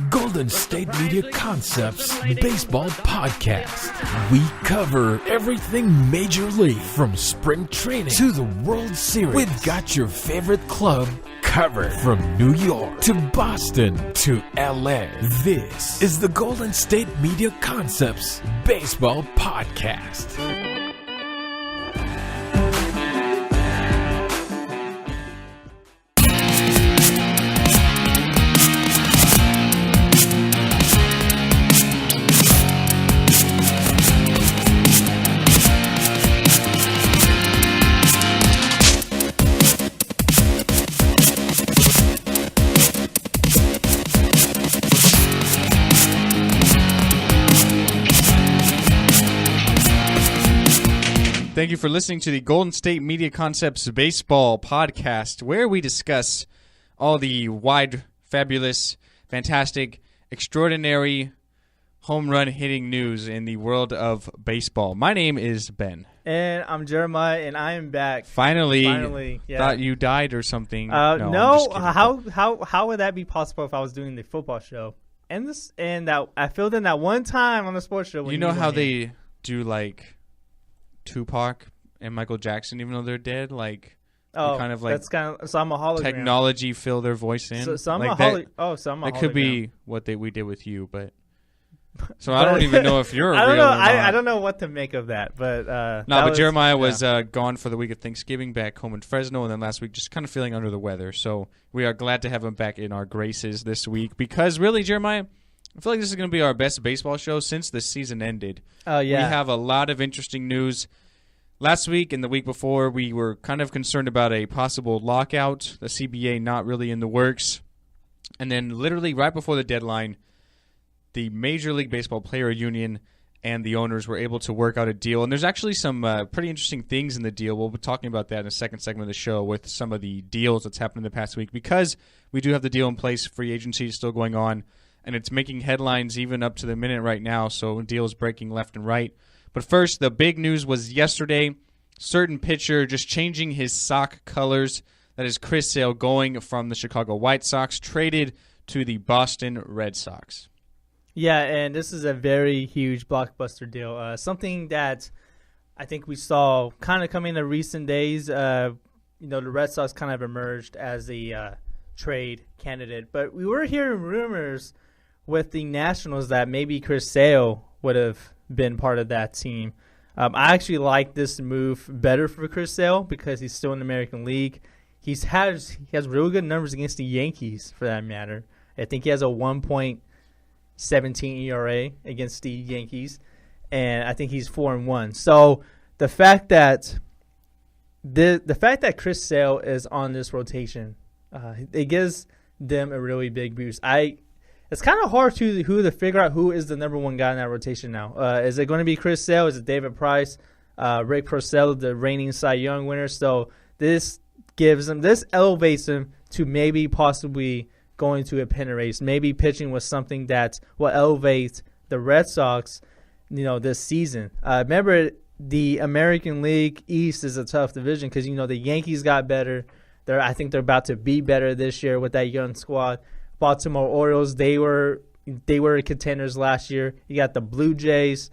Golden State Media Concepts Baseball Podcast. We cover everything Major League, from spring training to the World Series. We've got your favorite club covered, from New York to Boston to LA. This is the Golden State Media Concepts Baseball Podcast. Thank you for listening to the Golden State Media Concepts Baseball Podcast, where we discuss all the wide, fabulous, fantastic, extraordinary home run hitting news in the world of baseball. My name is Ben. And I'm Jeremiah, and I am back. Finally, yeah. Thought you died or something. No, how would that be possible if I was doing the football show? And that I filled in that one time on the sports show. You know how they do like Tupac and Michael Jackson, even though they're dead, like kind of like that's kind of, so I'm a hologram. Technology fill their voice in. So I'm like a hologram. So I'm a that hologram. could be what we did with you, but so I don't even know if you're. I don't real know. Or not. I don't know what to make of that, but but Jeremiah was gone for the week of Thanksgiving, back home in Fresno, and then last week just kind of feeling under the weather. So we are glad to have him back in our graces this week, because really, Jeremiah, I feel like this is going to be our best baseball show since the season ended. Oh, yeah. We have a lot of interesting news. Last week and the week before, we were kind of concerned about a possible lockout, the CBA not really in the works. And then literally right before the deadline, the Major League Baseball Player Union and the owners were able to work out a deal. And there's actually some pretty interesting things in the deal. We'll be talking about that in the second segment of the show with some of the deals that's happened in the past week, because we do have the deal in place. Free agency is still going on, and it's making headlines even up to the minute right now, so deals breaking left and right. But first, the big news was yesterday, certain pitcher just changing his sock colors. That is Chris Sale going from the Chicago White Sox, traded to the Boston Red Sox. Yeah, and this is a very huge blockbuster deal. Something that I think we saw kind of coming in recent days. The Red Sox kind of emerged as a trade candidate. But we were hearing rumors with the Nationals that maybe Chris Sale would have been part of that team. I actually like this move better for Chris Sale because he's still in the American League. He has really good numbers against the Yankees, for that matter. I think he has a 1.17 ERA against the Yankees, and I think he's 4-1. So the fact that Chris Sale is on this rotation, it gives them a really big boost. It's kind of hard to figure out who is the number one guy in that rotation now. Is it going to be Chris Sale? Is it David Price? Rick Porcello, the reigning Cy Young winner? So this elevates him to maybe possibly going to a pennant race. Maybe pitching was something that will elevate the Red Sox, this season. Remember, the American League East is a tough division because the Yankees got better. I think they're about to be better this year with that young squad. Baltimore Orioles, they were contenders last year. You got the Blue Jays.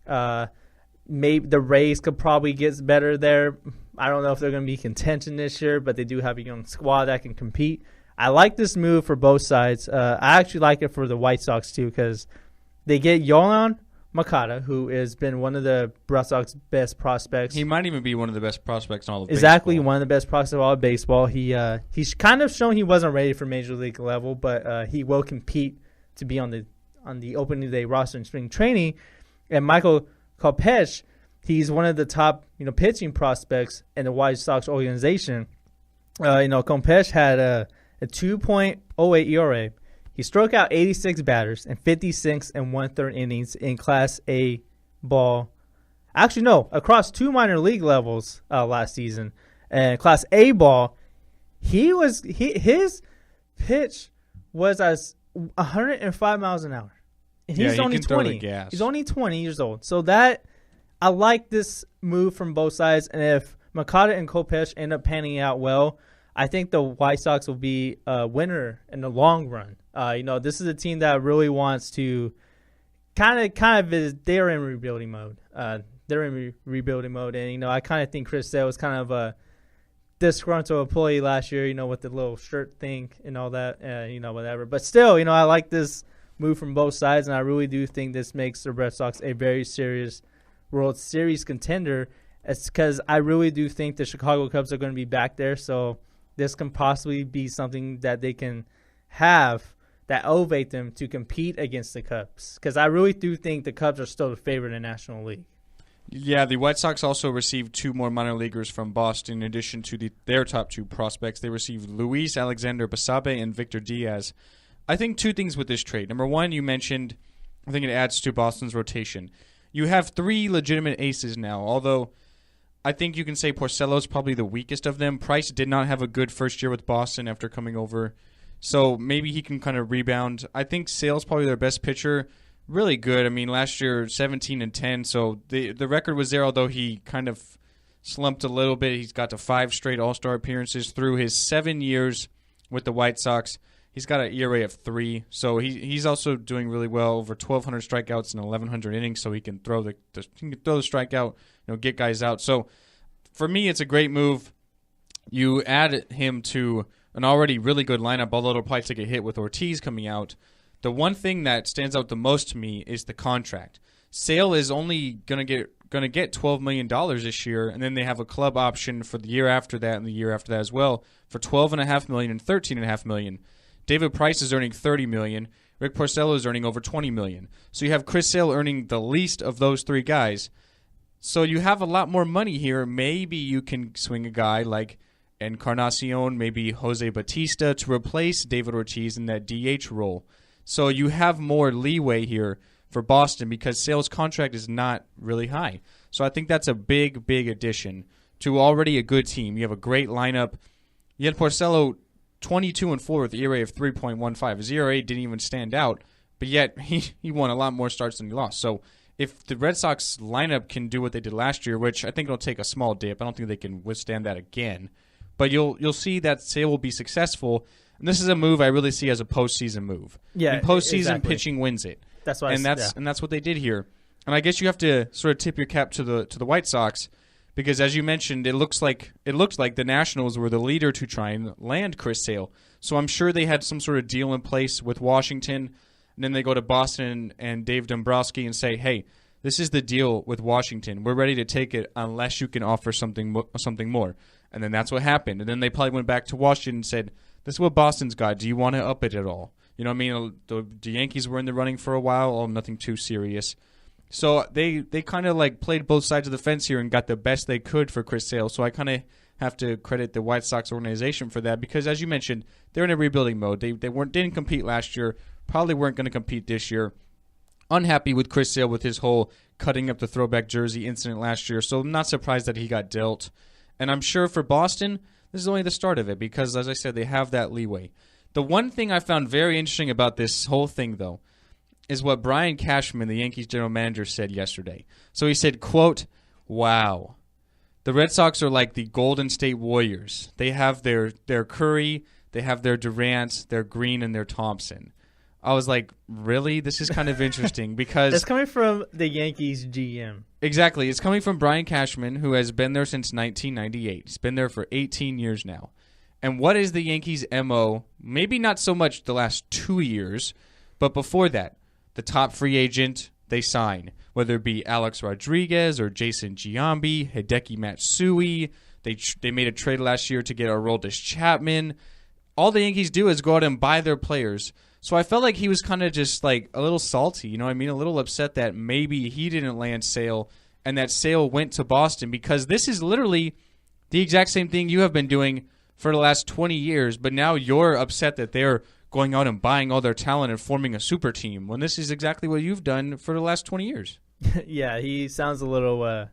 Maybe the Rays could probably get better there. I don't know if they're going to be contention this year, but they do have a young squad that can compete. I like this move for both sides. I actually like it for the White Sox too, because they get Yolan Moncada, who has been one of the Red Sox best prospects. He might even be one of the best prospects in all of baseball. Exactly, one of the best prospects of all of baseball. He's kind of shown he wasn't ready for Major League level, but he will compete to be on the opening day roster in spring training. And Michael Kopech, he's one of the top pitching prospects in the White Sox organization. Kopech had a 2.08 ERA. He struck out 86 batters in 56 1/3 innings in Class A ball. Actually, no, across two minor league levels last season. And Class A ball, his pitch was as 105 miles an hour. And he's only 20. He's only 20 years old. So I like this move from both sides. And if Moncada and Kopech end up panning out well, I think the White Sox will be a winner in the long run. This is a team that really wants to kind of is they're in rebuilding mode. Rebuilding mode, and I kind of think Chris Sale was kind of a disgruntled employee last year. With the little shirt thing and all that, whatever. But still, I like this move from both sides, and I really do think this makes the Red Sox a very serious World Series contender. It's because I really do think the Chicago Cubs are going to be back there, so this can possibly be something that they can have that elevate them to compete against the Cubs. Because I really do think the Cubs are still the favorite in the National League. Yeah, the White Sox also received 2 more minor leaguers from Boston in addition to their top 2 prospects. They received Luis Alexander Basabe and Victor Diaz. I think 2 things with this trade. Number 1, you mentioned, I think it adds to Boston's rotation. You have 3 legitimate aces now, although I think you can say Porcello's probably the weakest of them. Price did not have a good first year with Boston after coming over, so maybe he can kind of rebound. I think Sale's probably their best pitcher. Really good. I mean, last year 17-10, so the record was there, although he kind of slumped a little bit. He's got to 5 straight All-Star appearances through his 7 years with the White Sox. He's got an ERA of 3, so he's also doing really well. Over 1,200 strikeouts and 1,100 innings, so he can throw the strikeout, get guys out. So for me, it's a great move. You add him to an already really good lineup, although it'll probably take a hit with Ortiz coming out. The one thing that stands out the most to me is the contract. Sale is only gonna get $12 million this year, and then they have a club option for the year after that and the year after that as well for $12.5 million and $13.5 million. David Price is earning $30 million. Rick Porcello is earning over $20 million. So you have Chris Sale earning the least of those 3 guys. So you have a lot more money here. Maybe you can swing a guy like Encarnacion, maybe Jose Batista to replace David Ortiz in that DH role. So you have more leeway here for Boston because Sale's contract is not really high. So I think that's a big, big addition to already a good team. You have a great lineup. You had Porcello 22-4 with the ERA of 3.15. His ERA didn't even stand out, but yet he won a lot more starts than he lost. So if the Red Sox lineup can do what they did last year, which I think it'll take a small dip, I don't think they can withstand that again. But you'll see that Sale will be successful. And this is a move I really see as a postseason move. Yeah, in postseason, exactly. Pitching wins it. That's why, and that's what they did here. And I guess you have to sort of tip your cap to the White Sox because, as you mentioned, it looked like the Nationals were the leader to try and land Chris Sale. So I'm sure they had some sort of deal in place with Washington, and then they go to Boston and Dave Dombrowski and say, "Hey, this is the deal with Washington. We're ready to take it unless you can offer something more." And then that's what happened. And then they probably went back to Washington and said, "This is what Boston's got. Do you want to up it at all?" You know what I mean? The Yankees were in the running for a while. Nothing too serious. So they kind of like played both sides of the fence here and got the best they could for Chris Sale. So I kind of have to credit the White Sox organization for that because, as you mentioned, they're in a rebuilding mode. They didn't compete last year. Probably weren't going to compete this year. Unhappy with Chris Sale with his whole cutting up the throwback jersey incident last year. So I'm not surprised that he got dealt. And I'm sure for Boston, this is only the start of it because, as I said, they have that leeway. The one thing I found very interesting about this whole thing, though, is what Brian Cashman, the Yankees general manager, said yesterday. So he said, quote, "Wow, the Red Sox are like the Golden State Warriors. They have their Curry, they have their Durant, their Green, and their Thompson." I was like, really? This is kind of interesting because... It's coming from the Yankees GM. Exactly. It's coming from Brian Cashman, who has been there since 1998. He's been there for 18 years now. And what is the Yankees' MO? Maybe not so much the last 2 years, but before that, the top free agent they sign, whether it be Alex Rodriguez or Jason Giambi, Hideki Matsui. They made a trade last year to get Aroldis Chapman. All the Yankees do is go out and buy their players. So I felt like he was kind of just like a little salty, you know what I mean? A little upset that maybe he didn't land Sale and that Sale went to Boston because this is literally the exact same thing you have been doing for the last 20 years, but now you're upset that they're going out and buying all their talent and forming a super team when this is exactly what you've done for the last 20 years. Yeah, he sounds a little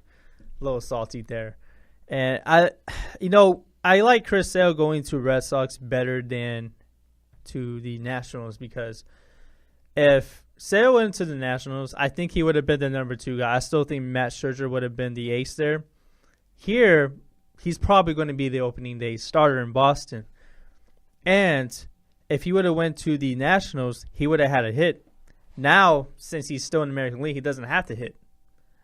salty there. And I like Chris Sale going to Red Sox better than to the Nationals because if Sale went to the Nationals, I think he would have been the number 2 guy. I still think Matt Scherzer would have been the ace there. Here, he's probably going to be the opening day starter in Boston. And if he would have went to the Nationals, he would have had a hit. Now, since he's still in the American League, he doesn't have to hit.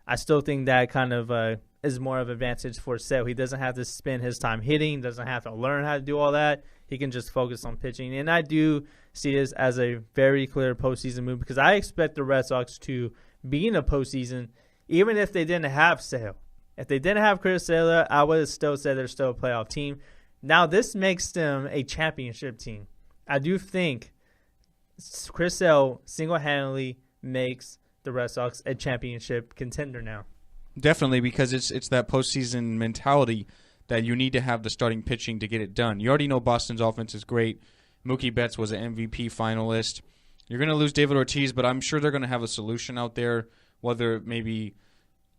I still think that kind of is more of an advantage for Sale. He doesn't have to spend his time hitting, doesn't have to learn how to do all that. He can just focus on pitching. And I do see this as a very clear postseason move because I expect the Red Sox to be in a postseason even if they didn't have Sale. If they didn't have Chris Sale, I would have still said they're still a playoff team. Now this makes them a championship team. I do think Chris Sale single-handedly makes the Red Sox a championship contender now. Definitely, because it's that postseason mentality that you need to have the starting pitching to get it done. You already know Boston's offense is great. Mookie Betts was an MVP finalist. You're going to lose David Ortiz, but I'm sure they're going to have a solution out there, whether maybe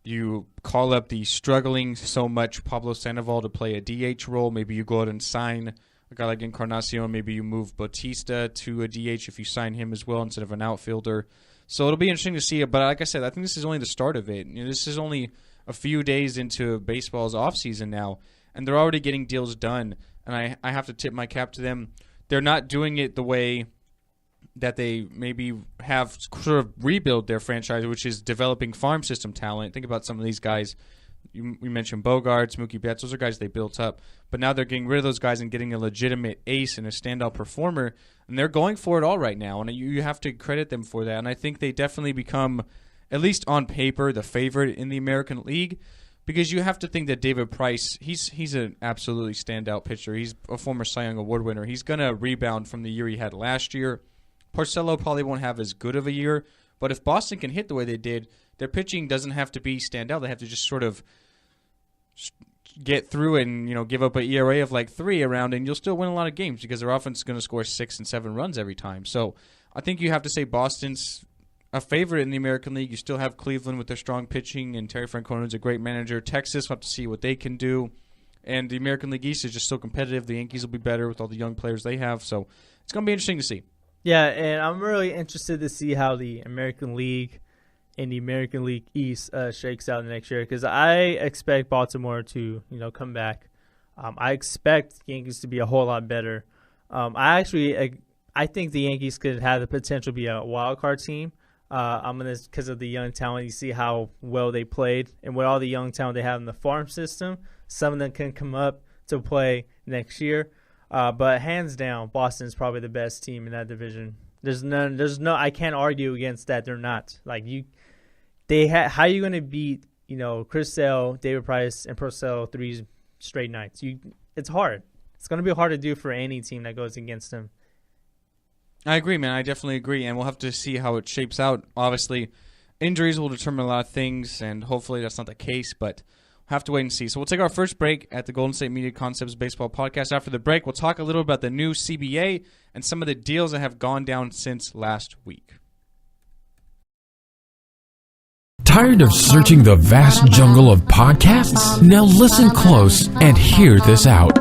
you call up the struggling so much Pablo Sandoval to play a DH role. Maybe you go out and sign a guy like Encarnacion. Maybe you move Bautista to a DH if you sign him as well instead of an outfielder. So it'll be interesting to see it. But like I said, I think this is only the start of it. This is only a few days into baseball's offseason now, and they're already getting deals done. And I have to tip my cap to them. They're not doing it the way that they maybe have sort of rebuild their franchise, which is developing farm system talent. Think about some of these guys. We mentioned Bogarts, Mookie Betts. Those are guys they built up. But now they're getting rid of those guys and getting a legitimate ace and a standout performer. And they're going for it all right now. And you have to credit them for that. And I think they definitely become, at least on paper, the favorite in the American League. Because you have to think that David Price, he's an absolutely standout pitcher. He's a former Cy Young Award winner. He's going to rebound from the year he had last year. Porcello probably won't have as good of a year. But if Boston can hit the way they did, their pitching doesn't have to be standout. They have to just sort of get through and give up an ERA of like 3 around, and you'll still win a lot of games because their offense is going to score 6 and 7 runs every time. So I think you have to say Boston's a favorite in the American League. You still have Cleveland with their strong pitching, and Terry Francona is a great manager. Texas, we'll have to see what they can do. And the American League East is just so competitive. The Yankees will be better with all the young players they have. So it's going to be interesting to see. Yeah, and I'm really interested to see how the American League and the American League East shakes out next year because I expect Baltimore to come back. I expect Yankees to be a whole lot better. I think the Yankees could have the potential to be a wild card team. Because of the young talent, you see how well they played, and with all the young talent they have in the farm system, some of them can come up to play next year. But hands down, Boston's probably the best team in that division. There's no. I can't argue against that. They're not how are you going to beat Chris Sale, David Price, and Porcello 3 straight nights? It's hard. It's going to be hard to do for any team that goes against them. I agree, man. I definitely agree, and we'll have to see how it shapes out. Obviously, injuries will determine a lot of things, and hopefully that's not the case, but we'll have to wait and see. So we'll take our first break at the Golden State Media Concepts Baseball Podcast. After the break, we'll talk a little about the new CBA and some of the deals that have gone down since last week. Tired of searching the vast jungle of podcasts? Now listen close and hear this out.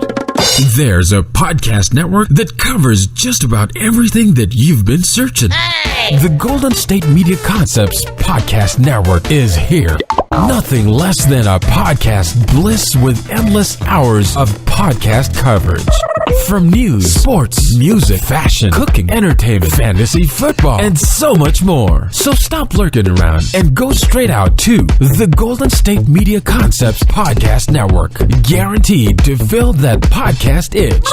There's a podcast network that covers just about everything that you've been searching. Hey! The Golden State Media Concepts Podcast Network is here. Nothing less than a podcast bliss with endless hours of podcast coverage. From news, sports, music, fashion, cooking, entertainment, fantasy, football, and so much more. So stop lurking around and go straight out to the Golden State Media Concepts Podcast Network. Guaranteed to fill that podcast itch.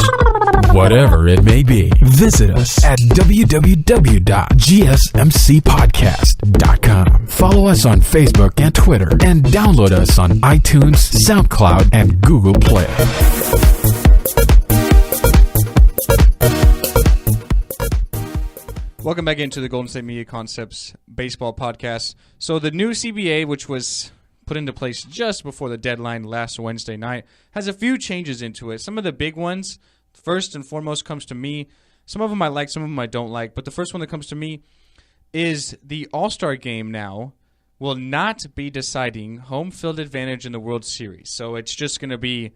Whatever it may be. Visit us at www.gsmcpodcast.com. Follow us on Facebook and Twitter, and download us on iTunes, SoundCloud, and Google Play. Welcome back into the Golden State Media Concepts Baseball Podcast. So the new CBA, which was put into place just before the deadline last Wednesday night, has a few changes into it. Some of the big ones, first and foremost, comes to me. Some of them I like, some of them I don't like. But the first one that comes to me is the All-Star Game now will not be deciding home field advantage in the World Series. So it's just going to be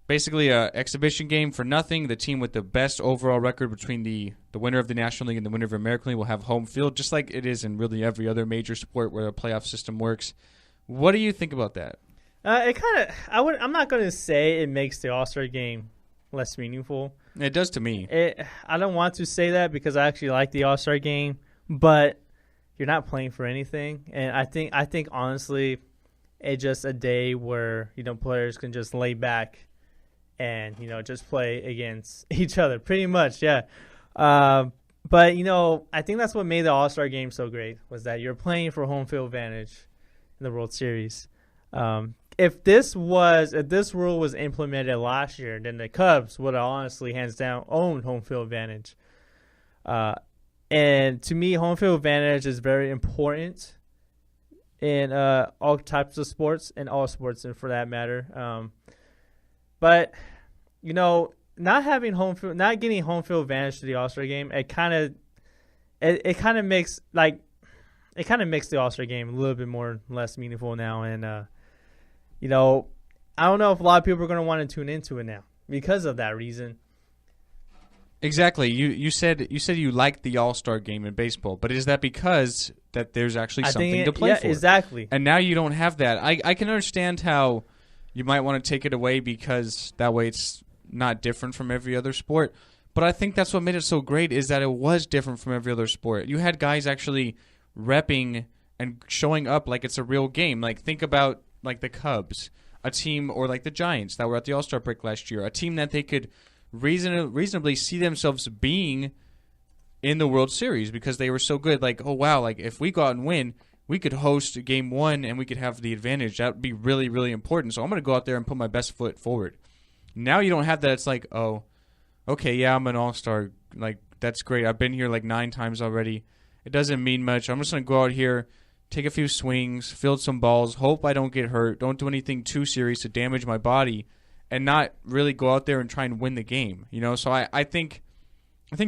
basically an exhibition game for nothing. The team with the best overall record between the winner of the National League and the winner of the American League will have home field, just like it is in really every other major sport where a playoff system works. What do you think about that? It kind of. I'm not going to say it makes the All-Star game less meaningful. It does to me. I don't want to say that because I actually like the All-Star game, but you're not playing for anything, and I think honestly, it's just a day where players can just lay back and just play against each other, pretty much, yeah. But I think that's what made the All-Star game so great was that you're playing for home field advantage in the World Series. If this rule was implemented last year, then the Cubs would have honestly, hands down, owned home field advantage. And to me, home field advantage is very important in all types of sports, and all sports, and for that matter. But not having not getting home field advantage to the All-Star game, it kind of makes the All-Star game a little bit more less meaningful now, and I don't know if a lot of people are going to want to tune into it now because of that reason. Exactly. You said you liked the All-Star game in baseball, but is that because that there's actually something to play for? Exactly. And now you don't have that. I can understand how you might want to take it away because that way it's not different from every other sport. But I think that's what made it so great is that it was different from every other sport. You had guys actually repping and showing up like it's a real game. Like think about like the Cubs, a team, or like the Giants that were at the All-Star break last year, a team that they could reasonably see themselves being in the World Series because they were so good. Like, oh, wow, like if we go out and win, we could host Game 1 and we could have the advantage. That would be really, really important. So I'm going to go out there and put my best foot forward. Now you don't have that. It's like, oh, okay, yeah, I'm an All-Star. Like, that's great. I've been here like 9 times already. It doesn't mean much. I'm just going to go out here, take a few swings, field some balls, hope I don't get hurt, don't do anything too serious to damage my body, and not really go out there and try and win the game. So I think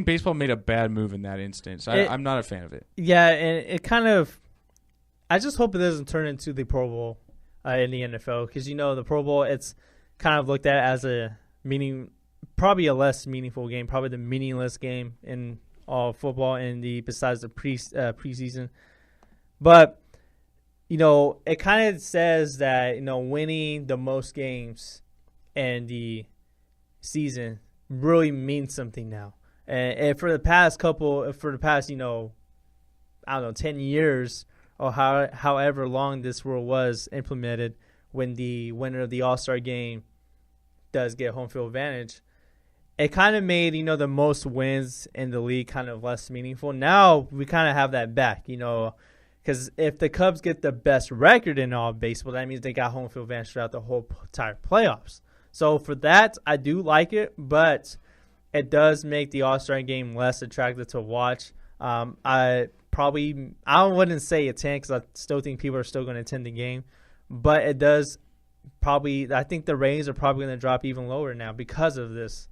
baseball made a bad move in that instance. I'm not a fan of it. Yeah, and it kind of – I just hope it doesn't turn into the Pro Bowl in the NFL because, the Pro Bowl, it's kind of looked at as probably a less meaningful game, probably the meaningless game in all football besides the preseason. But, it kind of says that, winning the most games and the season really means something now. And for the past, 10 years or however long this rule was implemented, when the winner of the All-Star game does get home field advantage, it kind of made, the most wins in the league kind of less meaningful. Now we kind of have that back, because if the Cubs get the best record in all baseball, that means they got home field advantage throughout the whole entire playoffs. So for that, I do like it, but it does make the All-Star game less attractive to watch. I wouldn't say attend because I still think people are still going to attend the game, but it does I think the ratings are probably going to drop even lower now because of this.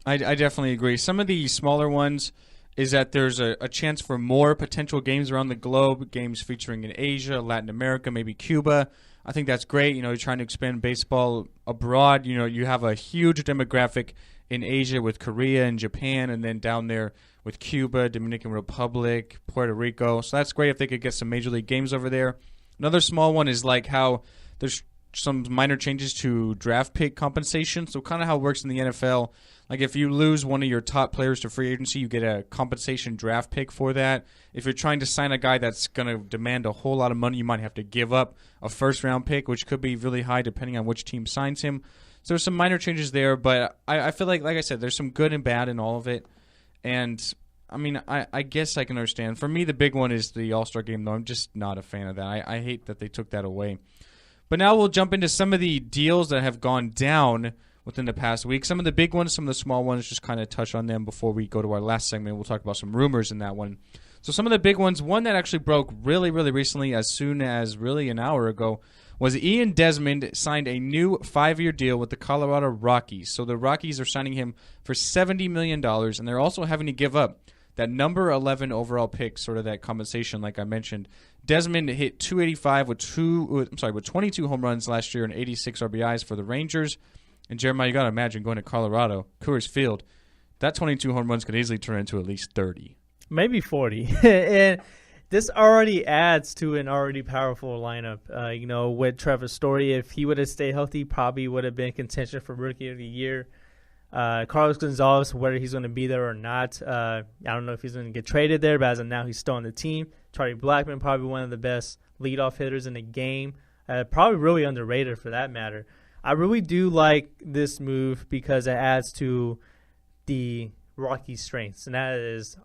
I definitely agree. Some of the smaller ones is that there's a chance for more potential games around the globe, games featuring in Asia, Latin America, maybe Cuba. I think that's great. You're trying to expand baseball abroad. You have a huge demographic in Asia with Korea and Japan, and then down there with Cuba, Dominican Republic, Puerto Rico. So that's great if they could get some major league games over there. Another small one is like how there's some minor changes to draft pick compensation. So kind of how it works in the NFL. Like if you lose one of your top players to free agency, you get a compensation draft pick for that. If you're trying to sign a guy that's going to demand a whole lot of money, you might have to give up a first-round pick, which could be really high depending on which team signs him. So there's some minor changes there, but I feel like I said, there's some good and bad in all of it. And, I mean, I guess I can understand. For me, the big one is the All-Star game, though. I'm just not a fan of that. I hate that they took that away. But now we'll jump into some of the deals that have gone down within the past week. Some of the big ones, some of the small ones, just kind of touch on them before we go to our last segment. We'll talk about some rumors in that one. So some of the big ones, one that actually broke really, really recently, as soon as really an hour ago, was Ian Desmond signed a new 5-year deal with the Colorado Rockies. So the Rockies are signing him for $70 million, and they're also having to give up that number 11 overall pick, sort of that compensation like I mentioned. Desmond hit 285 with 22 home runs last year and 86 RBIs for the Rangers. And Jeremiah, you got to imagine going to Colorado, Coors Field, that 22 home runs could easily turn into at least 30. Maybe 40. And this already adds to an already powerful lineup. With Trevor Story, if he would have stayed healthy, probably would have been contention for Rookie of the Year. Carlos Gonzalez, whether he's going to be there or not, I don't know if he's going to get traded there, but as of now, he's still on the team. Charlie Blackmon, probably one of the best leadoff hitters in the game, probably really underrated for that matter. I really do like this move because it adds to the Rockies' strengths, and that is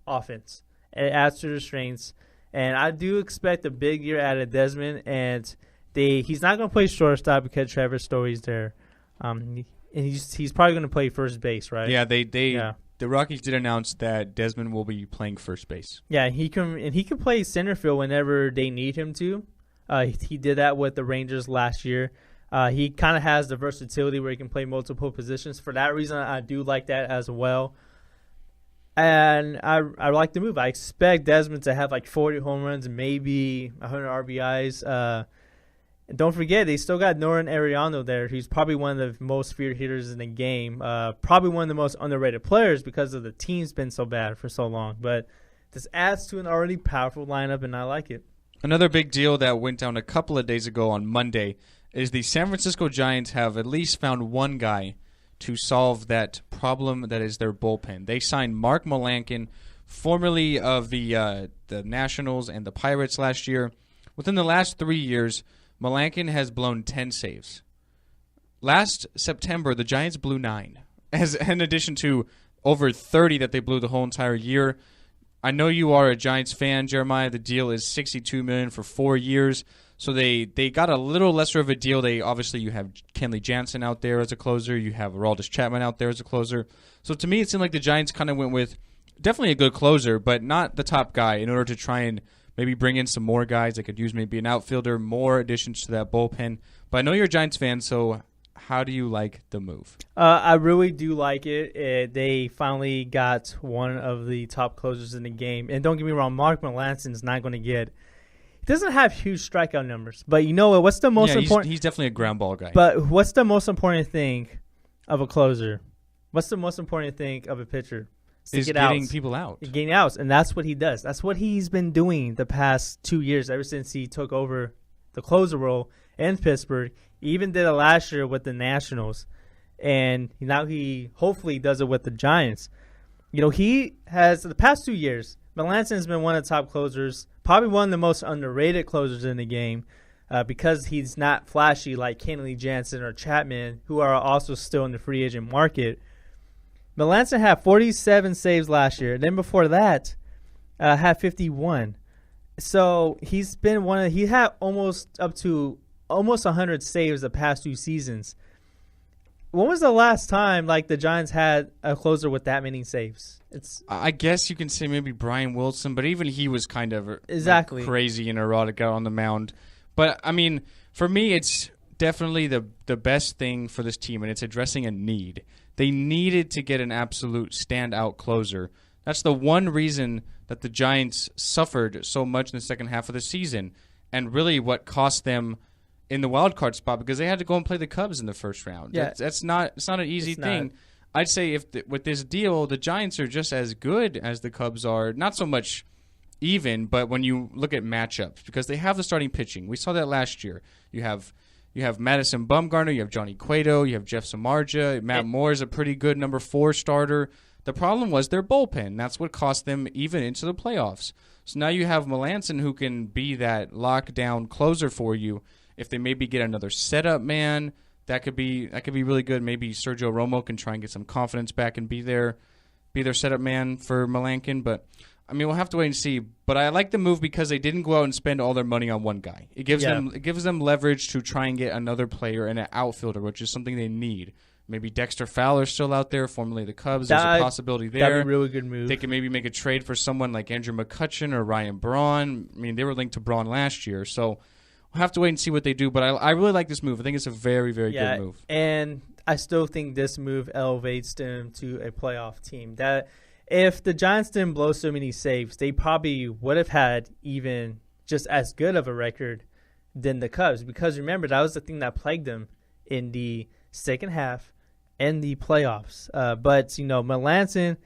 offense. It adds to their strengths, and I do expect a big year out of Desmond, and he's not going to play shortstop because Trevor Story's there. And he's probably going to play first base, right? Yeah, the Rockies did announce that Desmond will be playing first base. Yeah, he can play center field whenever they need him to. He did that with the Rangers last year. He kind of has the versatility where he can play multiple positions. For that reason, I do like that as well. And I like the move. I expect Desmond to have like 40 home runs, maybe 100 RBIs. And don't forget, they still got Nolan Ariano there, who's probably one of the most feared hitters in the game. Probably one of the most underrated players because of the team's been so bad for so long. But this adds to an already powerful lineup, and I like it. Another big deal that went down a couple of days ago on Monday is the San Francisco Giants have at least found one guy to solve that problem that is their bullpen. They signed Mark Melancon, formerly of the Nationals and the Pirates last year. Within the last 3 years, Melancon has blown 10 saves. Last September, the Giants blew 9, in addition to over 30 that they blew the whole entire year. I know you are a Giants fan, Jeremiah. The deal is $62 million for 4 years. So they got a little lesser of a deal. You have Kenley Jansen out there as a closer. You have Aroldis Chapman out there as a closer. So to me, it seemed like the Giants kind of went with definitely a good closer, but not the top guy in order to try and maybe bring in some more guys. They could use maybe an outfielder, more additions to that bullpen. But I know you're a Giants fan, so how do you like the move? I really do like it. They finally got one of the top closers in the game. And don't get me wrong, Mark Melancon is not going to get – he doesn't have huge strikeout numbers. But you know what? What's the most important – he's definitely a ground ball guy. But what's the most important thing of a closer? What's the most important thing of a pitcher? Is getting people out. Getting outs, and that's what he does. That's what he's been doing the past 2 years, ever since he took over the closer role in Pittsburgh. He even did it last year with the Nationals, and now he hopefully does it with the Giants. He has, the past 2 years, Melancon has been one of the top closers, probably one of the most underrated closers in the game, because he's not flashy like Kenley Jansen or Chapman, who are also still in the free agent market. Melancon had 47 saves last year. Then before that, had 51. So he's been he had almost 100 saves the past 2 seasons. When was the last time the Giants had a closer with that many saves? I guess you can say maybe Brian Wilson, but even he was kind of exactly crazy and erotic out on the mound. But I mean, for me, it's definitely the best thing for this team, and it's addressing a need. They needed to get an absolute standout closer. That's the one reason that the Giants suffered so much in the second half of the season, and really what cost them in the wild card spot, because they had to go and play the Cubs in the first round. Yeah. It's not an easy thing. I'd say with this deal, the Giants are just as good as the Cubs are. Not so much even, but when you look at matchups, because they have the starting pitching. We saw that last year. You have Madison Bumgarner, you have Johnny Cueto, you have Jeff Samardzija. Matt Moore is a pretty good number 4 starter. The problem was their bullpen. That's what cost them even into the playoffs. So now you have Melancon, who can be that lockdown closer for you. If they maybe get another setup man, that could be really good. Maybe Sergio Romo can try and get some confidence back and be their setup man for Melancon. But I mean, we'll have to wait and see. But I like the move because they didn't go out and spend all their money on one guy. It gives them leverage to try and get another player and an outfielder, which is something they need. Maybe Dexter Fowler's still out there, formerly the Cubs. There's a possibility there. That'd be a really good move. They can maybe make a trade for someone like Andrew McCutchen or Ryan Braun. I mean, they were linked to Braun last year, so we'll have to wait and see what they do. But I really like this move. I think it's a very, very good move. And I still think this move elevates them to a playoff team. That if the Giants didn't blow so many saves, they probably would have had even just as good of a record than the Cubs. Because remember, that was the thing that plagued them in the second half and the playoffs. But Melancon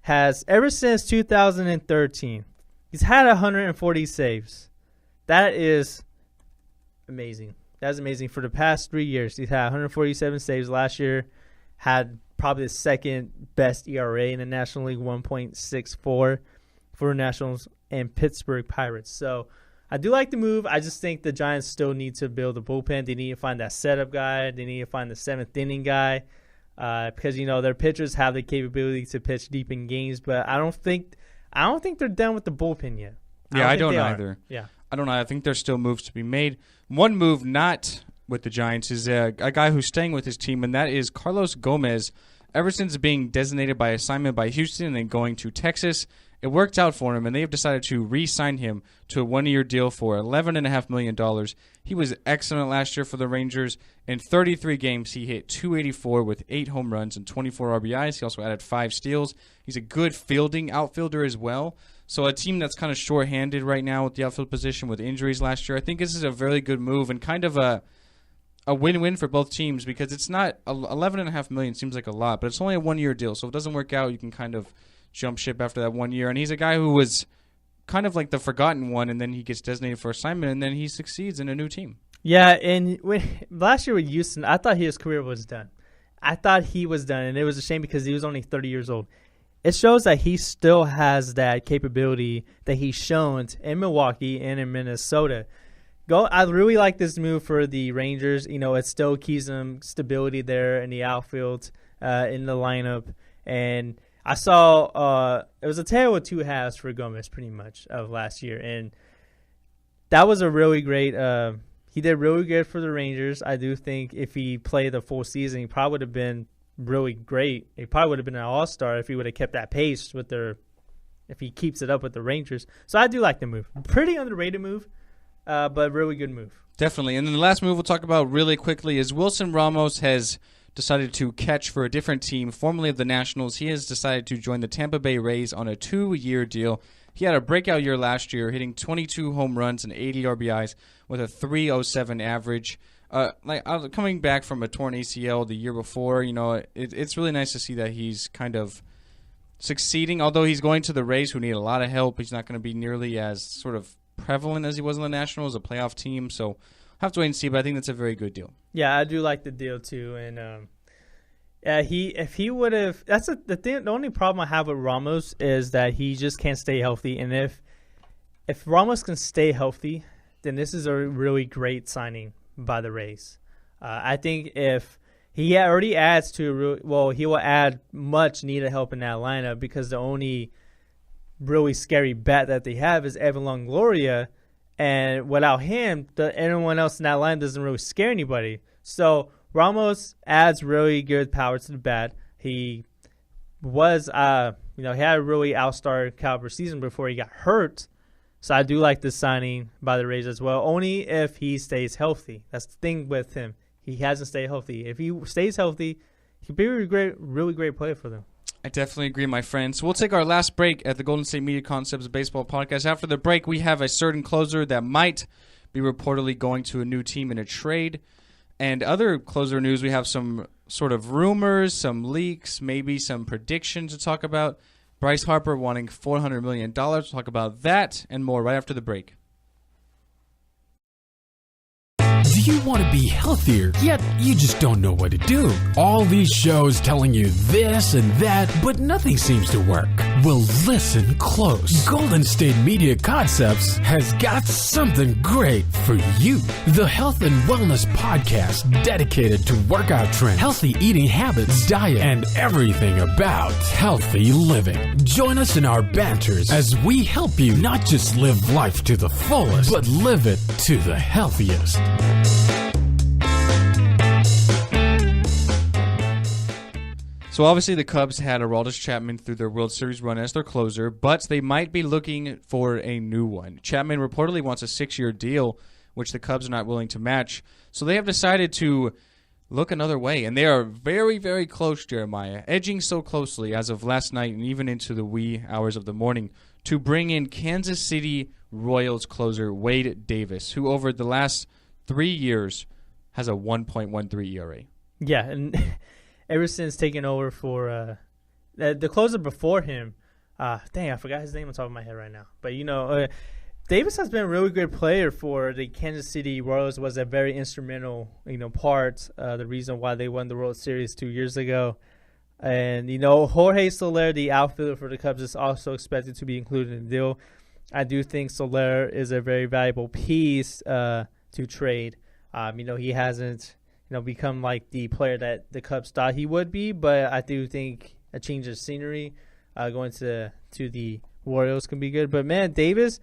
has, ever since 2013, He's had 140 saves. That is amazing. That's amazing. For the past 3 years, he's had 147 saves. Last year, had probably the second best ERA in the National League, 1.64 for the Nationals and Pittsburgh Pirates. So I do like the move. I just think the Giants still need to build a bullpen. They need to find that setup guy. They need to find the seventh inning guy because their pitchers have the capability to pitch deep in games. But I don't think they're done with the bullpen yet. I don't either. Yeah. I don't know. I think there's still moves to be made. One move not with the Giants is a guy who's staying with his team, and that is Carlos Gomez. Ever since being designated by assignment by Houston and then going to Texas, it worked out for him, and they have decided to re-sign him to a one-year deal for $11.5 million. He was excellent last year for the Rangers. In 33 games, he hit .284 with 8 home runs and 24 RBIs. He also added 5 steals. He's a good fielding outfielder as well. So a team that's kind of short-handed right now with the outfield position with injuries last year, I think this is a very good move and kind of a win-win for both teams because it's not $11.5 million seems like a lot, but it's only a one-year deal. So if it doesn't work out, you can kind of jump ship after that 1 year. And he's a guy who was kind of like the forgotten one, and then he gets designated for assignment, and then he succeeds in a new team. Yeah, and last year with Houston, I thought his career was done. And it was a shame because he was only 30 years old. It shows that he still has that capability that he's shown in Milwaukee and in Minnesota. I really like this move for the Rangers. It still keeps them stability there in the outfield, in the lineup. And I saw it was a tale of two halves for Gomez pretty much of last year. And that was a really great he did really good for the Rangers. I do think if he played the full season, he probably would have been really great. He probably would have been an all-star if he would have kept that pace if he keeps it up with the Rangers. So I do like the move. Pretty underrated move, but really good move. Definitely. And then the last move we'll talk about really quickly is Wilson Ramos has decided to catch for a different team, formerly of the Nationals. He has decided to join the Tampa Bay Rays on a 2-year deal. He had a breakout year last year, hitting 22 home runs and 80 RBIs with a .307 average. Coming back from a torn ACL the year before, it's really nice to see that he's kind of succeeding. Although he's going to the Rays, who need a lot of help, he's not going to be nearly as sort of prevalent as he was in the Nationals, a playoff team. So have to wait and see, but I think that's a very good deal. Yeah, I do like the deal too, and the only problem I have with Ramos is that he just can't stay healthy, and if Ramos can stay healthy, then this is a really great signing by the Rays. I think if he already adds he will add much needed help in that lineup because the only really scary bat that they have is Evan Longoria, and without him, anyone else in that line doesn't really scare anybody. So Ramos adds really good power to the bat. He was, he had a really all-star caliber season before he got hurt. So I do like this signing by the Rays as well, only if he stays healthy. That's the thing with him. He hasn't stayed healthy. If he stays healthy, he could be a really great player for them. I definitely agree, my friend. So we'll take our last break at the Golden State Media Concepts Baseball Podcast. After the break, we have a certain closer that might be reportedly going to a new team in a trade. And other closer news, we have some sort of rumors, some leaks, maybe some predictions to talk about. Bryce Harper wanting $400 million. We'll talk about that and more right after the break. Do you want to be healthier, yet you just don't know what to do? All these shows telling you this and that, but nothing seems to work. Well, listen close. Golden State Media Concepts has got something great for you. The Health and Wellness Podcast dedicated to workout trends, healthy eating habits, diet, and everything about healthy living. Join us in our banters as we help you not just live life to the fullest, but live it to the healthiest. So obviously the Cubs had Aroldis Chapman through their World Series run as their closer, but they might be looking for a new one. Chapman reportedly wants a 6-year deal, which the Cubs are not willing to match. So they have decided to look another way, and they are very, very close, Jeremiah, edging so closely as of last night and even into the wee hours of the morning, to bring in Kansas City Royals closer Wade Davis, who over the last 3 years has a 1.13 ERA. Yeah, and ever since taking over for the closer before him, Dang, I forgot his name on top of my head right now. But, Davis has been a really good player for the Kansas City Royals, was a very instrumental, part, the reason why they won the World Series 2 years ago. And, Jorge Soler, the outfielder for the Cubs, is also expected to be included in the deal. I do think Soler is a very valuable piece to trade. He hasn't, become like the player that the Cubs thought he would be, but I do think a change of scenery going to the Royals can be good. But, man, Davis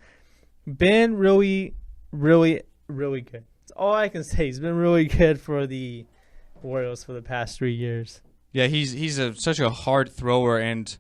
been really, really, really good. That's all I can say. He's been really good for the Royals for the past 3 years. Yeah, he's such a hard thrower, and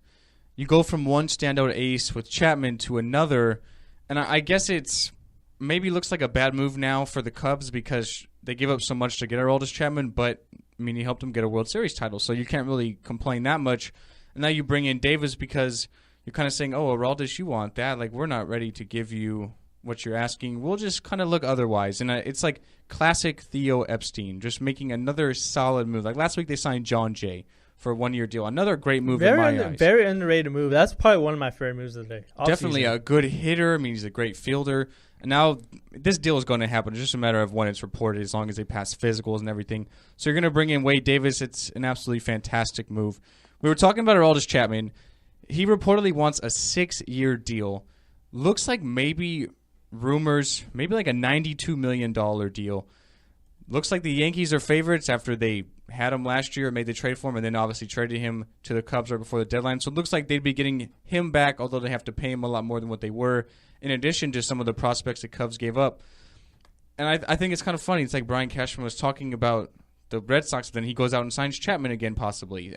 you go from one standout ace with Chapman to another, and I guess it's maybe looks like a bad move now for the Cubs because they give up so much to get Aroldis Chapman, but, he helped them get a World Series title, so you can't really complain that much. And now you bring in Davis because you're kind of saying, oh, Aroldis, you want that. Like, we're not ready to give you what you're asking. We'll just kind of look otherwise. And it's like classic Theo Epstein, just making another solid move. Like last week they signed John Jay for a 1-year deal. Another great move in my eyes. Very underrated move. That's probably one of my favorite moves of the day. Definitely a good hitter. He's a great fielder. And now this deal is going to happen. It's just a matter of when it's reported, as long as they pass physicals and everything. So you're going to bring in Wade Davis. It's an absolutely fantastic move. We were talking about Aroldis Chapman. He reportedly wants a 6-year deal. Looks like maybe rumors, maybe like a $92 million deal. Looks like the Yankees are favorites after they had him last year, made the trade for him, and then obviously traded him to the Cubs right before the deadline. So it looks like they'd be getting him back, although they have to pay him a lot more than what they were, in addition to some of the prospects the Cubs gave up. And I think it's kind of funny. It's like Brian Cashman was talking about the Red Sox, then he goes out and signs Chapman again possibly.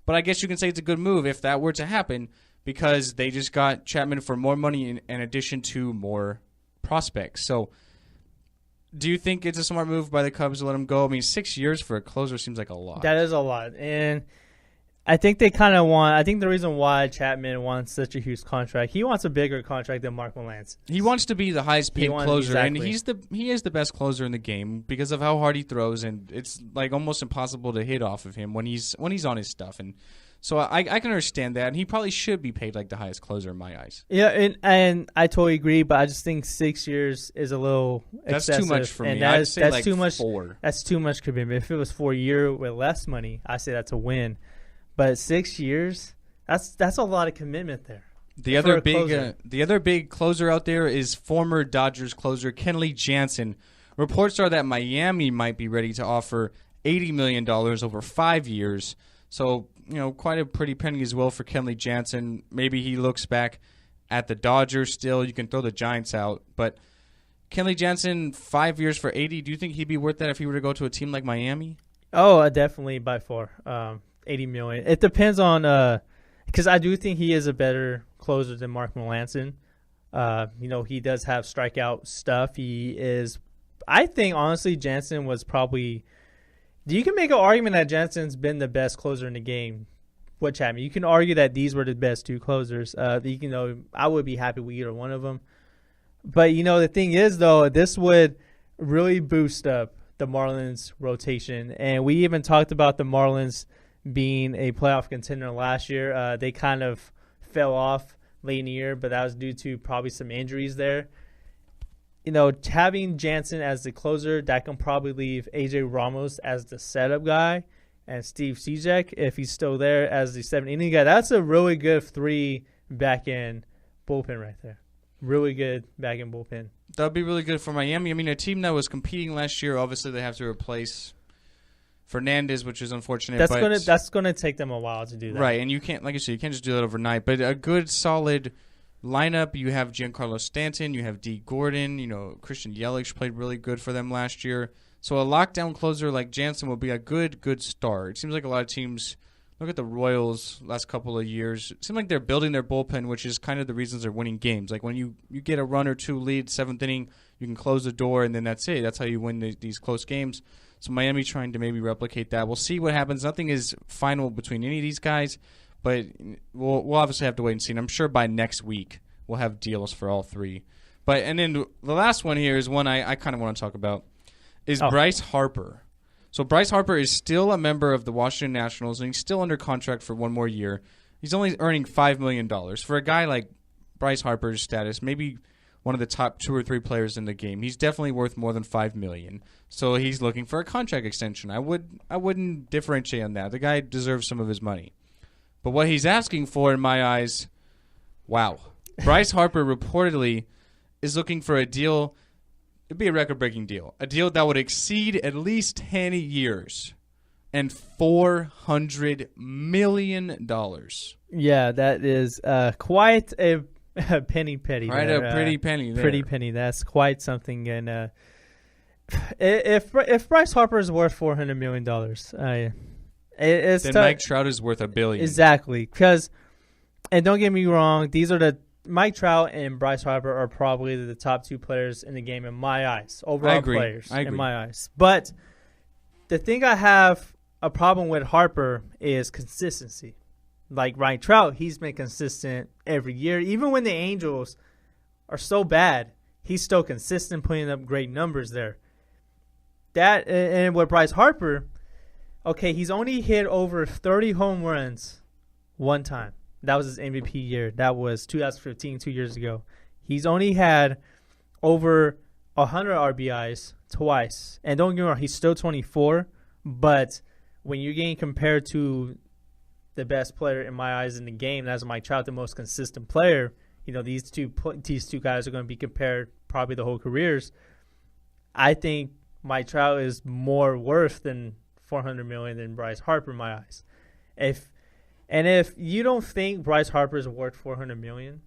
But I guess you can say it's a good move if that were to happen, because they just got Chapman for more money in addition to more prospects. So do you think it's a smart move by the Cubs to let him go? 6 years for a closer seems like a lot. That is a lot. And I think they kind of want – I think the reason why Chapman wants such a huge contract, he wants a bigger contract than Mark Melancon. He wants to be the highest-paid closer, exactly. And he is the best closer in the game because of how hard he throws, and it's like almost impossible to hit off of him when he's on his stuff. And so I can understand that, and he probably should be paid like the highest closer in my eyes. Yeah, and I totally agree, but I just think 6 years is a little excessive. That's too much for me. I'd say like too much, 4. That's too much commitment. If it was 4 years with less money, I say that's a win. But 6 years, that's a lot of commitment there. The other big closer out there is former Dodgers closer Kenley Jansen. Reports are that Miami might be ready to offer $80 million over 5 years. So, quite a pretty penny as well for Kenley Jansen. Maybe he looks back at the Dodgers still. You can throw the Giants out. But Kenley Jansen, 5 years for 80. Do you think he'd be worth that if he were to go to a team like Miami? Oh, definitely by far. $80 million. It depends on because I do think he is a better closer than Mark Melancon. He does have strikeout stuff. He is. I think honestly, Jansen was probably. You can make an argument that Jansen's been the best closer in the game. What Chapman? You can argue that these were the best two closers. I would be happy with either one of them. But the thing is though, this would really boost up the Marlins rotation, and we even talked about the Marlins being a playoff contender last year. They kind of fell off late in the year, but that was due to probably some injuries there. Having Jansen as the closer, that can probably leave AJ Ramos as the setup guy and Steve Cishek, if he's still there, as the 7th-inning guy. That's a really good 3 back-end bullpen right there. Really good back-end bullpen. That would be really good for Miami. A team that was competing last year, obviously they have to replace Fernandez, which is unfortunate. That's gonna take them a while to do that, right? And you can't, like I said, you can't just do that overnight. But a good, solid lineup. You have Giancarlo Stanton, you have D. Gordon. Christian Yelich played really good for them last year. So a lockdown closer like Jansen will be a good start. It seems like a lot of teams look at the Royals last couple of years. It seems like they're building their bullpen, which is kind of the reasons they're winning games. Like when you get a run or two lead, 7th inning, you can close the door, and then that's it. That's how you win these close games. So Miami trying to maybe replicate that. We'll see what happens. Nothing is final between any of these guys, but we'll obviously have to wait and see. And I'm sure by next week we'll have deals for all 3. And then the last one here is one I kind of want to talk about, is Bryce Harper. So Bryce Harper is still a member of the Washington Nationals, and he's still under contract for 1 more year. He's only earning $5 million. For a guy like Bryce Harper's status, maybe one of the top 2 or 3 players in the game, he's definitely worth more than $5 million. So he's looking for a contract extension. I wouldn't differentiate on that. The guy deserves some of his money. But what he's asking for, in my eyes, wow. Bryce Harper reportedly is looking for a deal. It'd be a record-breaking deal. A deal that would exceed at least 10 years and $400 million. Yeah, that is quite a penny. Right, there. a pretty penny there. Pretty penny. That's quite something. And if Bryce Harper is worth $400 million, it's then tough. Mike Trout is worth $1 billion. Exactly. Because, and don't get me wrong, these are Mike Trout and Bryce Harper are probably the top 2 players in the game in my eyes. Overall players in my eyes. But the thing I have a problem with Harper is consistency. Like Mike Trout, he's been consistent every year. Even when the Angels are so bad, he's still consistent, putting up great numbers there. That and with Bryce Harper, okay, he's only hit over 30 home runs one time. That was his MVP year. That was 2015, 2 years ago. He's only had over 100 RBIs twice. And don't get me wrong, he's still 24, but when you're getting compared to the best player in my eyes in the game, that's Mike Trout, the most consistent player. You know, these two guys are going to be compared probably the whole careers. I think Mike Trout is more worth than $400 million than Bryce Harper in my eyes. If you don't think Bryce Harper is worth $400 million,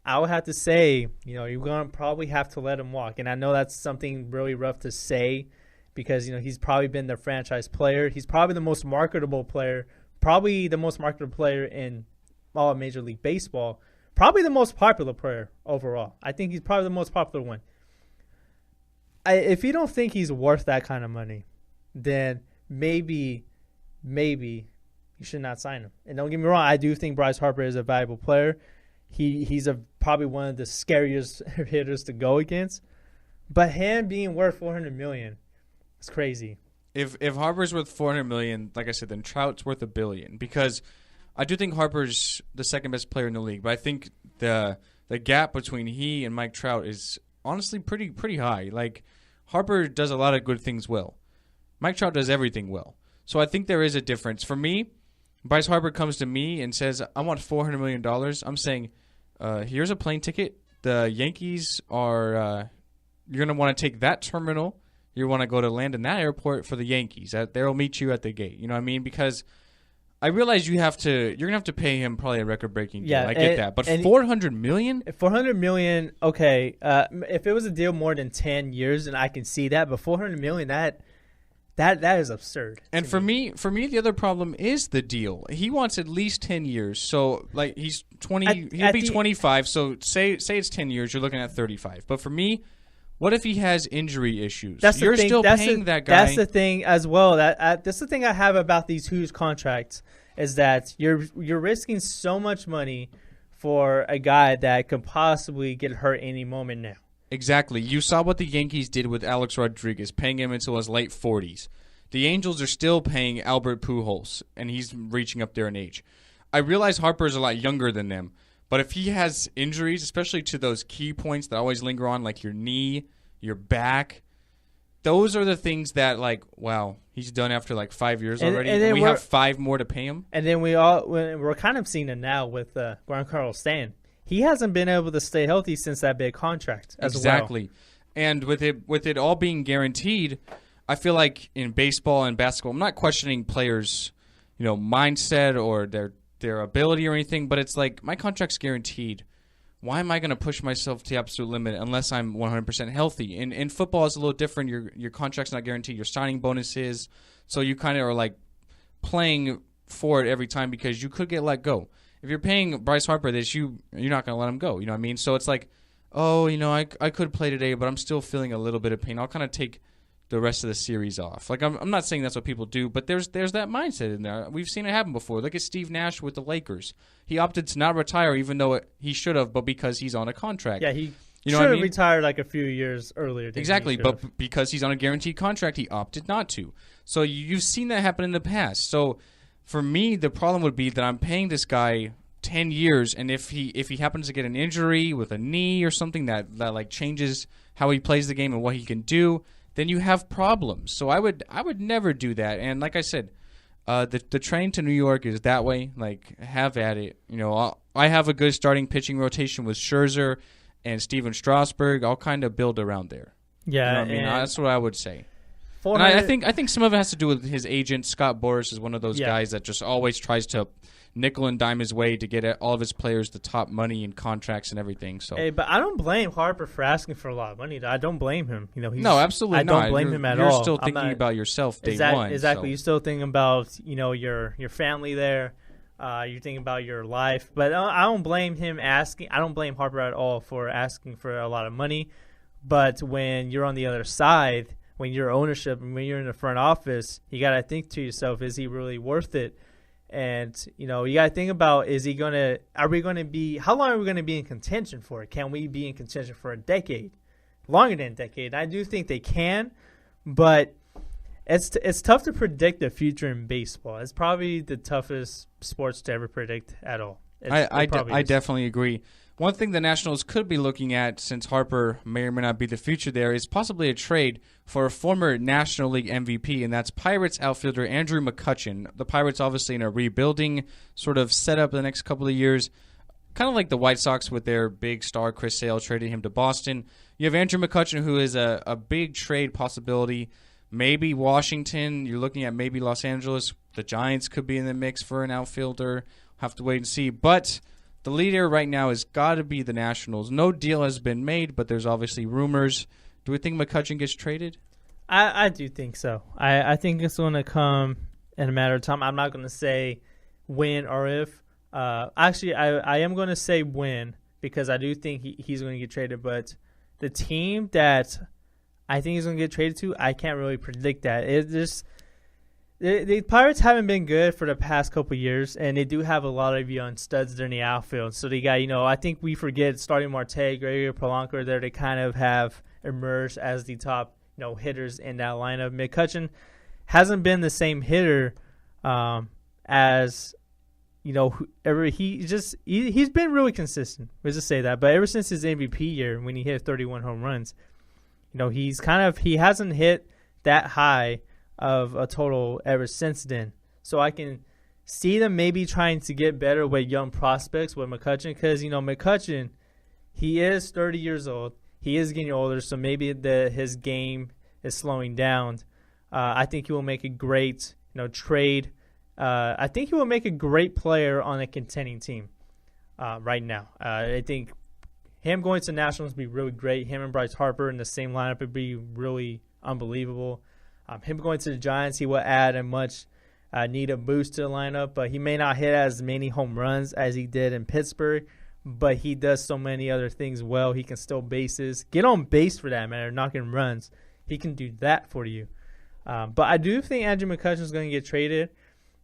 I would have to say, you know, you're going to probably have to let him walk. And I know that's something really rough to say because, you know, he's probably been the franchise player. He's probably the most marketable player. Probably the most marketable player in all of Major League Baseball. Probably the most popular player overall. I think he's probably the most popular one. If you don't think he's worth that kind of money, then maybe you should not sign him. And don't get me wrong, I do think Bryce Harper is a valuable player. He's probably one of the scariest hitters to go against. But him being worth $400 million is crazy. If Harper's worth $400 million, like I said, then Trout's worth $1 billion because I do think Harper's the second best player in the league. But I think the gap between he and Mike Trout is honestly pretty high. Like Harper does a lot of good things well. Mike Trout does everything well. So I think there is a difference. For me, Bryce Harper comes to me and says, I want $400 million. I'm saying, here's a plane ticket. The Yankees are you're going to want to take that terminal. You want to go to land in that airport for the Yankees. They'll meet you at the gate. You know what I mean? Because I realize you're going to have to pay him probably a record-breaking deal. Yeah, I get that. But $400 million? $400 million, okay. If it was a deal more than 10 years, then I can see that. But $400 million, that is absurd. And for me, the other problem is the deal. He wants at least 10 years. So, like, he's 20. He'll be 25. So, say it's 10 years. You're looking at 35. But for me, what if he has injury issues? You're still paying that guy. That's the thing as well. That's the thing I have about these huge contracts is that you're risking so much money for a guy that could possibly get hurt any moment now. Exactly. You saw what the Yankees did with Alex Rodriguez, paying him until his late 40s. The Angels are still paying Albert Pujols, and he's reaching up there in age. I realize Harper is a lot younger than them, but if he has injuries, especially to those key points that always linger on, like your knee, your back, those are the things that, like, wow, he's done after like 5 years already, and we have 5 more to pay him. And then we're kind of seeing it now with Giancarlo Stanton. He hasn't been able to stay healthy since that big contract as well. Exactly. And with it all being guaranteed, I feel like in baseball and basketball, I'm not questioning players, mindset or their ability or anything, but it's like my contract's guaranteed. Why am I going to push myself to the absolute limit unless I'm 100% healthy? In football, it's a little different. Your contract's not guaranteed. Your signing bonus is. So you kind of are like playing for it every time because you could get let go. If you're paying Bryce Harper this, you're not going to let him go. You know what I mean? So it's like, I could play today, but I'm still feeling a little bit of pain. I'll kind of take the rest of the series off. Like I'm not saying that's what people do, but there's that mindset in there. We've seen it happen before. Look at Steve Nash with the Lakers. He opted to not retire, even though he should have, but because he's on a contract. Yeah, he should have retired like a few years earlier. Exactly, but because he's on a guaranteed contract, he opted not to. So you've seen that happen in the past. So For me, the problem would be that I'm paying this guy 10 years, and if he happens to get an injury with a knee or something that like changes how he plays the game and what he can do, then you have problems. So I would never do that. And like I said, the train to New York is that way. Like, have at it. You know, I have a good starting pitching rotation with Scherzer and Steven Strasburg. I'll kind of build around there. Yeah, you know what I mean, that's what I would say. And 400 I think some of it has to do with his agent. Scott Boras is one of those guys that just always tries to nickel and dime his way to get all of his players the top money and contracts and everything. So, Hey, but I don't blame Harper for asking for a lot of money. I don't blame him. You know, no, absolutely not. I don't blame him at all. You're still thinking about yourself day one. Exactly. So. You're still thinking about, you know, your family there. You're thinking about your life. But I don't blame him asking. I don't blame Harper at all for asking for a lot of money. But when you're on the other side, when you're ownership and when you're in the front office, you got to think to yourself, is he really worth it? And, you know, you got to think about, how long are we going to be in contention for it? Can we be in contention for a decade? Longer than a decade. I do think they can, but it's tough to predict the future in baseball. It's probably the toughest sports to ever predict at all. I definitely agree. One thing the Nationals could be looking at, since Harper may or may not be the future there, is possibly a trade for a former National League MVP, and that's Pirates outfielder Andrew McCutchen. The Pirates obviously in a rebuilding sort of setup the next couple of years, kind of like the White Sox with their big star Chris Sale trading him to Boston. You have Andrew McCutchen, who is a big trade possibility. Maybe Washington. You're looking at maybe Los Angeles. The Giants could be in the mix for an outfielder. Have to wait and see. But the leader right now has got to be the Nationals. No deal has been made, but there's obviously rumors. Do we think McCutchen gets traded? I do think so. I think it's going to come in a matter of time. I'm not going to say when or if. Actually, I am going to say when, because I do think he's going to get traded. But the team that I think he's going to get traded to, I can't really predict that. The Pirates haven't been good for the past couple of years, and they do have a lot of young studs there in the outfield. So they got, I think we forget starting Marte, Gregory Polanco are there. They kind of have emerged as the top, hitters in that lineup. McCutchen hasn't been the same hitter as, he's been really consistent. Let's just say that. But ever since his MVP year, when he hit 31 home runs, he hasn't hit that high of a total ever since then. So I can see them maybe trying to get better with young prospects with McCutchen, because McCutchen, he is 30 years old. He is getting older, so maybe his game is slowing down. I think he will make a great trade. I think he will make a great player on a contending team right now. I think him going to Nationals would be really great. Him and Bryce Harper in the same lineup would be really unbelievable. Him going to the Giants, he will add a much needed boost to the lineup, but he may not hit as many home runs as he did in Pittsburgh, but he does so many other things well. He can steal bases, get on base for that matter, knocking runs. He can do that for you. But I do think Andrew McCutchen is going to get traded.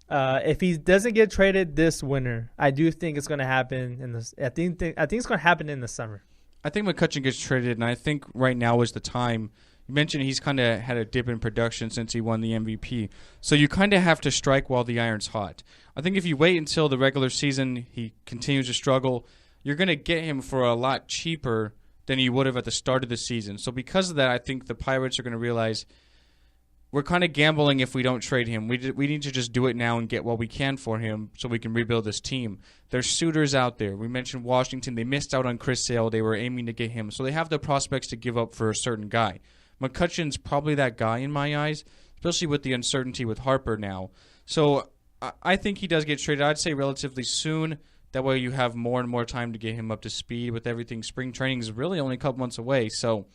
If he doesn't get traded this winter, I do think it's going to happen I think it's going to happen in the summer. I think McCutchen gets traded, and I think right now is the time. You mentioned he's kind of had a dip in production since he won the MVP. So you kind of have to strike while the iron's hot. I think if you wait until the regular season, he continues to struggle, you're going to get him for a lot cheaper than you would have at the start of the season. So because of that, I think the Pirates are going to realize we're kind of gambling if we don't trade him. We need to just do it now and get what we can for him so we can rebuild this team. There's suitors out there. We mentioned Washington. They missed out on Chris Sale. They were aiming to get him. So they have the prospects to give up for a certain guy. McCutchen's probably that guy in my eyes, especially with the uncertainty with Harper now. So I think he does get traded. I'd say relatively soon. That way you have more and more time to get him up to speed with everything. Spring training is really only a couple months away, so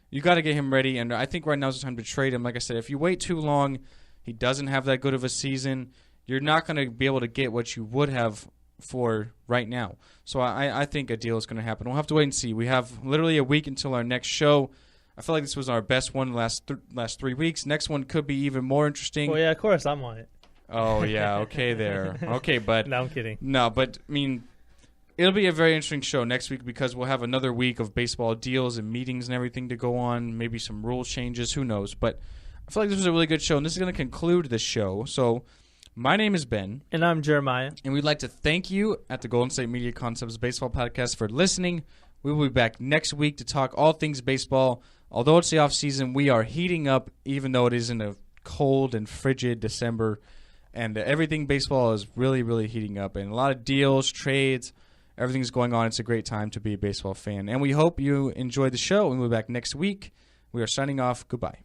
you got to get him ready. And I think right now is the time to trade him. Like I said, if you wait too long, he doesn't have that good of a season, you're not going to be able to get what you would have for right now. So I think a deal is going to happen. We'll have to wait and see. We have literally a week until our next show. I feel like this was our best one last 3 weeks. Next one could be even more interesting. Well, yeah, of course, I'm on it. Oh, yeah, okay there. Okay, but... No, I'm kidding. No, but, I mean, it'll be a very interesting show next week because we'll have another week of baseball deals and meetings and everything to go on, maybe some rule changes, who knows. But I feel like this was a really good show, and this is going to conclude the show. So My name is Ben. And I'm Jeremiah. And we'd like to thank you at the Golden State Media Concepts Baseball Podcast for listening. We will be back next week to talk all things baseball. Although it's the off season, we are heating up, even though it is in a cold and frigid December. And everything baseball is really, really heating up. And a lot of deals, trades, everything's going on. It's a great time to be a baseball fan. And we hope you enjoyed the show. We'll be back next week. We are signing off. Goodbye.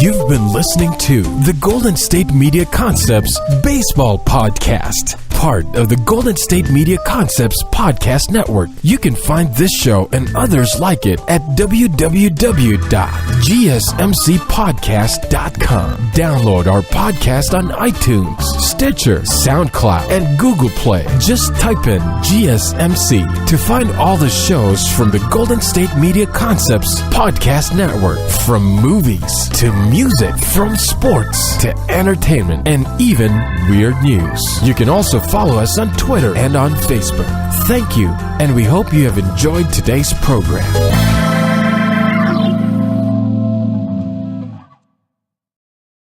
You've been listening to the Golden State Media Concepts Baseball Podcast, part of the Golden State Media Concepts Podcast Network. You can find this show and others like it at www.gsmcpodcast.com. Download our podcast on iTunes, Stitcher, SoundCloud, and Google Play. Just type in GSMC to find all the shows from the Golden State Media Concepts Podcast Network, from movies to music, from sports to entertainment, and even weird news. You can also follow us on Twitter and on Facebook. Thank you, and we hope you have enjoyed today's program.